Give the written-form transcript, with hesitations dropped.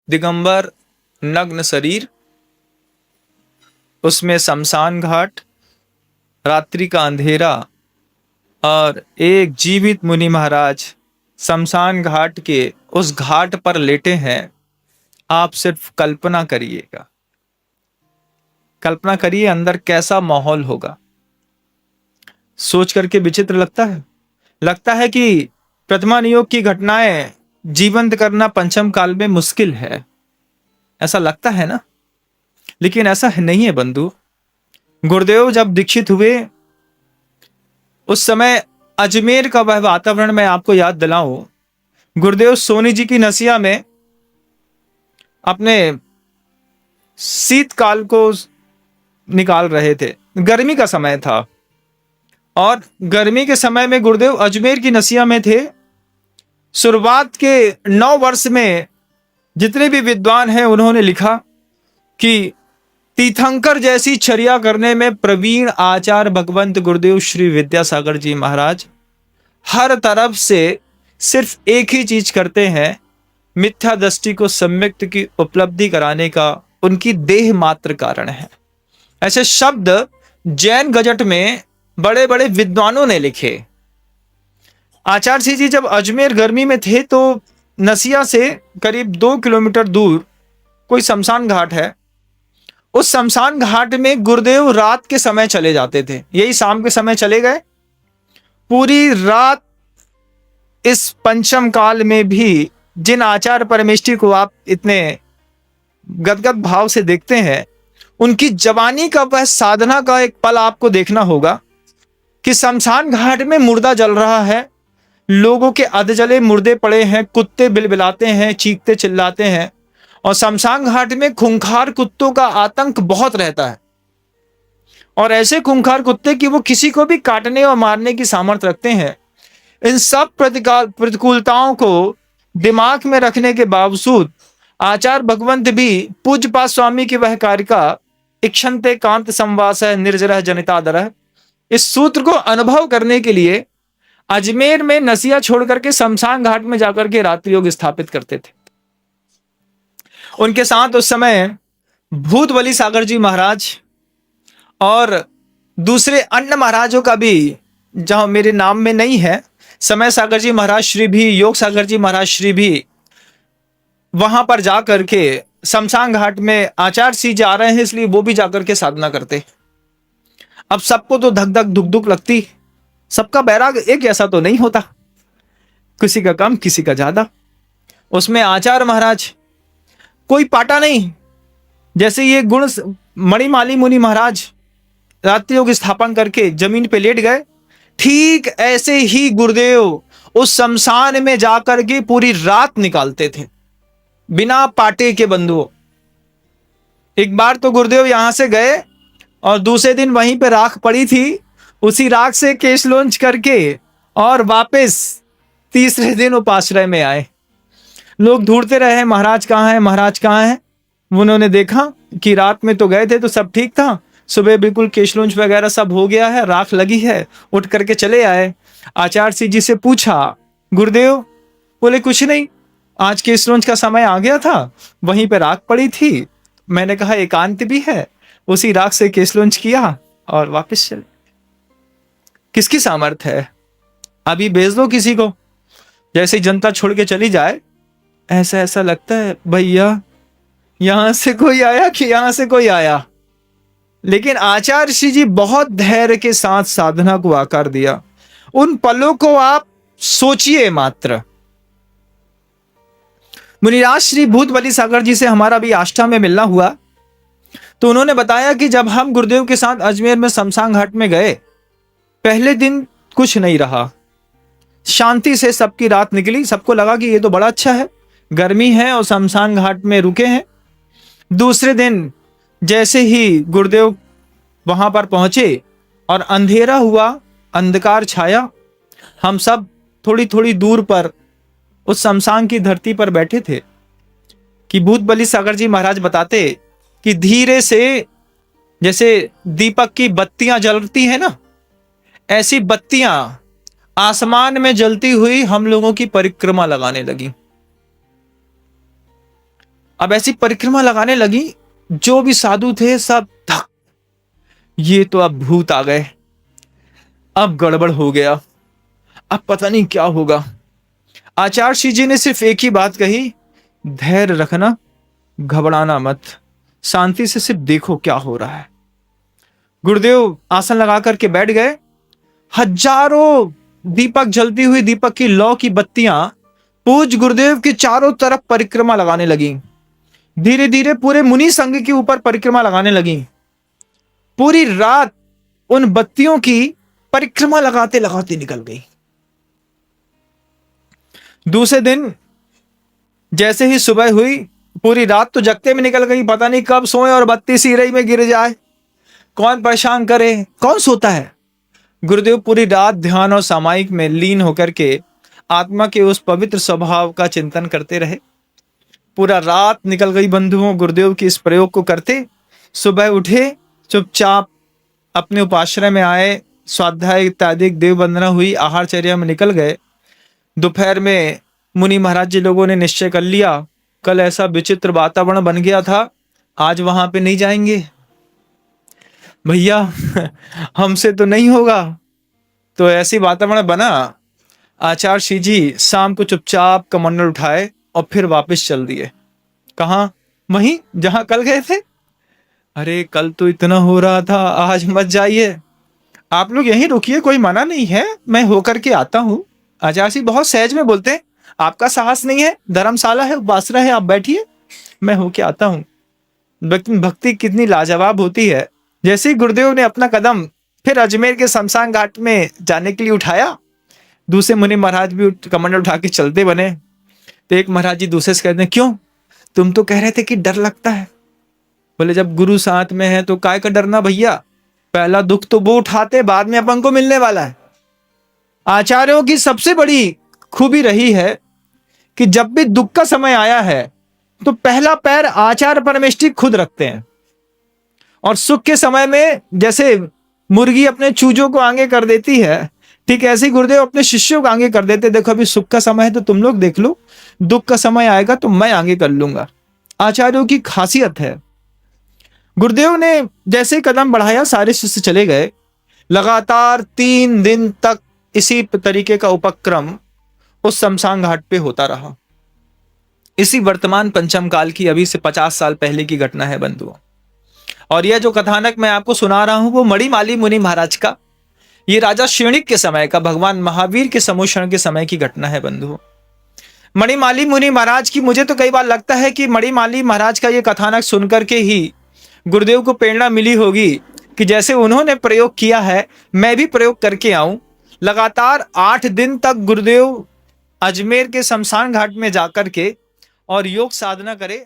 दिगंबर नग्न शरीर, उसमें शमशान घाट, रात्रि का अंधेरा और एक जीवित मुनि महाराज शमशान घाट के उस घाट पर लेटे हैं। आप सिर्फ कल्पना करिएगा, कल्पना करिए अंदर कैसा माहौल होगा। सोच करके विचित्र लगता है कि प्रथमा नियोग की घटनाएं जीवंत करना पंचम काल में मुश्किल है, ऐसा लगता है ना। लेकिन ऐसा नहीं है बंधु। गुरुदेव जब दीक्षित हुए उस समय अजमेर का वह वातावरण मैं आपको याद दिलाऊं। गुरुदेव सोनी जी की नसिया में अपने शीतकाल को निकाल रहे थे। गर्मी का समय था और गर्मी के समय में गुरुदेव अजमेर की नसिया में थे। शुरुआत के 9 वर्ष में जितने भी विद्वान हैं उन्होंने लिखा कि तीर्थंकर जैसी चर्या करने में प्रवीण आचार्य भगवंत गुरुदेव श्री विद्यासागर जी महाराज हर तरफ से सिर्फ एक ही चीज करते हैं, मिथ्या दृष्टि को सम्यक्त की उपलब्धि कराने का उनकी देह मात्र कारण है। ऐसे शब्द जैन गजट में बड़े बड़े विद्वानों ने लिखे। आचार्य सिंह जी जब अजमेर गर्मी में थे तो नसिया से करीब 2 किलोमीटर दूर कोई शमशान घाट है। उस शमशान घाट में गुरुदेव रात के समय चले जाते थे, यही शाम के समय चले गए। पूरी रात इस पंचम काल में भी जिन आचार्य परमेष्ठी को आप इतने गदगद भाव से देखते हैं, उनकी जवानी का वह साधना का एक पल आपको देखना होगा कि शमशान घाट में मुर्दा जल रहा है, लोगों के अधजले मुर्दे पड़े हैं, कुत्ते बिलबिलाते हैं, चीखते चिल्लाते हैं और शमशान घाट में खूंखार कुत्तों का आतंक बहुत रहता है। और ऐसे खूंखार कुत्ते कि वो किसी को भी काटने और मारने की सामर्थ्य रखते हैं। इन सब प्रतिकूलताओं को दिमाग में रखने के बावजूद आचार्य भगवंत भी पूज्यपाद स्वामी की वह कारिका इक्षन्ते कांत संवास निर्जरः जनितादरः, इस सूत्र को अनुभव करने के लिए अजमेर में नसिया छोड़ करके शमशान घाट में जाकर के रात्रि योग स्थापित करते थे। उनके साथ उस समय भूत बलि सागर जी महाराज और दूसरे अन्य महाराजों का भी, जहां मेरे नाम में नहीं है, समय सागर जी महाराज श्री भी, योग सागर जी महाराज श्री भी वहां पर जाकर के शमशान घाट में आचार्य सिंह जा रहे हैं इसलिए वो भी जाकर के साधना करते। अब सबको तो धक धक धुक धुक लगती, सबका बैराग एक जैसा तो नहीं होता, किसी का कम किसी का ज्यादा। उसमें आचार्य महाराज कोई पाटा नहीं, जैसे ये गुण मणिमाली मुनि महाराज रात्रि योग स्थापन करके जमीन पे लेट गए, ठीक ऐसे ही गुरुदेव उस शमशान में जाकर के पूरी रात निकालते थे बिना पाटे के। बंधुओं, एक बार तो गुरुदेव यहां से गए और दूसरे दिन वहीं पे राख पड़ी थी, उसी राख से केश लॉन्च करके और वापस तीसरे दिन उपाश्रय में आए। लोग ढूंढते रहे महाराज कहाँ है, महाराज कहाँ है। उन्होंने देखा कि रात में तो गए थे तो सब ठीक था, सुबह बिल्कुल केश लॉन्च वगैरह सब हो गया है, राख लगी है, उठ करके चले आए। आचार्य सिंह जी से पूछा गुरुदेव, बोले कुछ नहीं, आज केश लॉन्च का समय आ गया था, वहीं पे राख पड़ी थी, मैंने कहा एकांत भी है, उसी राख से केश लॉन्च किया और वापस चले। किसकी सामर्थ्य है? अभी भेज दो किसी को, जैसे जनता छोड़ के चली जाए, ऐसा ऐसा लगता है भैया यहां से कोई आया कि यहां से कोई आया। लेकिन आचार्य श्री जी बहुत धैर्य के साथ साधना को आकार दिया। उन पलों को आप सोचिए मात्र। मुनिराज श्री भूत बलि सागर जी से हमारा भी आष्टा में मिलना हुआ तो उन्होंने बताया कि जब हम गुरुदेव के साथ अजमेर में शमशान घाट में गए, पहले दिन कुछ नहीं रहा, शांति से सबकी रात निकली। सबको लगा कि ये तो बड़ा अच्छा है, गर्मी है और शमशान घाट में रुके हैं। दूसरे दिन जैसे ही गुरुदेव वहां पर पहुंचे और अंधेरा हुआ, अंधकार छाया, हम सब थोड़ी थोड़ी दूर पर उस शमशान की धरती पर बैठे थे कि भूत बलि सागर जी महाराज बताते कि धीरे से जैसे दीपक की बत्तियां जलती है ना, ऐसी बत्तियां आसमान में जलती हुई हम लोगों की परिक्रमा लगाने लगी। अब ऐसी परिक्रमा लगाने लगी, जो भी साधु थे सब थक, ये तो अब भूत आ गए, अब गड़बड़ हो गया, अब पता नहीं क्या होगा। आचार्य श्री जी ने सिर्फ एक ही बात कही, धैर्य रखना, घबराना मत, शांति से सिर्फ देखो क्या हो रहा है। गुरुदेव आसन लगा करके बैठ गए। हजारों दीपक, जलती हुई दीपक की लौ की बत्तियां पूज गुरुदेव के चारों तरफ परिक्रमा लगाने लगी। धीरे धीरे पूरे मुनि संघ के ऊपर परिक्रमा लगाने लगी। पूरी रात उन बत्तियों की परिक्रमा लगाते लगाते निकल गई। दूसरे दिन जैसे ही सुबह हुई, पूरी रात तो जगते में निकल गई, पता नहीं कब सोए और बत्ती सिरई में गिर जाए, कौन परेशान करे, कौन सोता है। गुरुदेव पूरी रात ध्यान और सामायिक में लीन होकर के आत्मा के उस पवित्र स्वभाव का चिंतन करते रहे। पूरा रात निकल गई बंधुओं गुरुदेव के इस प्रयोग को करते। सुबह उठे, चुपचाप अपने उपाश्रय में आए, स्वाध्याय इत्यादि देव वंदना हुई, आहारचर्या में निकल गए। दोपहर में मुनि महाराज जी लोगों ने निश्चय कर लिया, कल ऐसा विचित्र वातावरण बन गया था, आज वहां पे नहीं जाएंगे भैया, हमसे तो नहीं होगा। तो ऐसी वातावरण बना। आचार्य श्री जी शाम को चुपचाप कमंडल उठाए और फिर वापस चल दिए। कहाँ? वहीं जहां कल गए थे। अरे कल तो इतना हो रहा था, आज मत जाइए, आप लोग यहीं रुकिए, कोई मना नहीं है, मैं होकर के आता हूँ। आचार्य श्री बहुत सहज में बोलते हैं, आपका साहस नहीं है, धर्मशाला है, उपासना है, आप बैठिए, मैं होके आता हूँ। भक्ति कितनी लाजवाब होती है। जैसे ही गुरुदेव ने अपना कदम फिर अजमेर के शमशान घाट में जाने के लिए उठाया, दूसरे मुनि महाराज भी कमंडल उठा के चलते बने। तो एक महाराज जी दूसरे से कहते हैं, क्यों, तुम तो कह रहे थे कि डर लगता है। बोले जब गुरु साथ में है तो काय का डरना भैया, पहला दुख तो वो उठाते, बाद में अपन को मिलने वाला है। आचार्यों की सबसे बड़ी खूबी रही है कि जब भी दुख का समय आया है तो पहला पैर आचार्य परमेष्ठी खुद रखते हैं, और सुख के समय में जैसे मुर्गी अपने चूजों को आगे कर देती है, ठीक ऐसे ही गुरुदेव अपने शिष्यों को आगे कर देते। देखो अभी सुख का समय है तो तुम लोग देख लो, दुख का समय आएगा तो मैं आगे कर लूंगा। आचार्यों की खासियत है। गुरुदेव ने जैसे कदम बढ़ाया, सारे शिष्य चले गए। लगातार 3 दिन तक इसी तरीके का उपक्रम उस शमशान घाट पे होता रहा। इसी वर्तमान पंचम काल की, अभी से 50 साल पहले की घटना है बंधुओं। और यह जो कथानक मैं आपको सुना रहा हूं वो मणिमाली मुनि महाराज का, ये राजा श्रेणिक के समय का, भगवान महावीर के समोषण के समय की घटना है बंधुओं। मणिमाली मुनि महाराज की, मुझे तो कई बार लगता है कि मणिमाली महाराज का ये कथानक सुनकर के ही गुरुदेव को प्रेरणा मिली होगी कि जैसे उन्होंने प्रयोग किया है मैं भी प्रयोग करके आऊं। लगातार 8 दिन तक गुरुदेव अजमेर के शमशान घाट में जाकर के और योग साधना करे।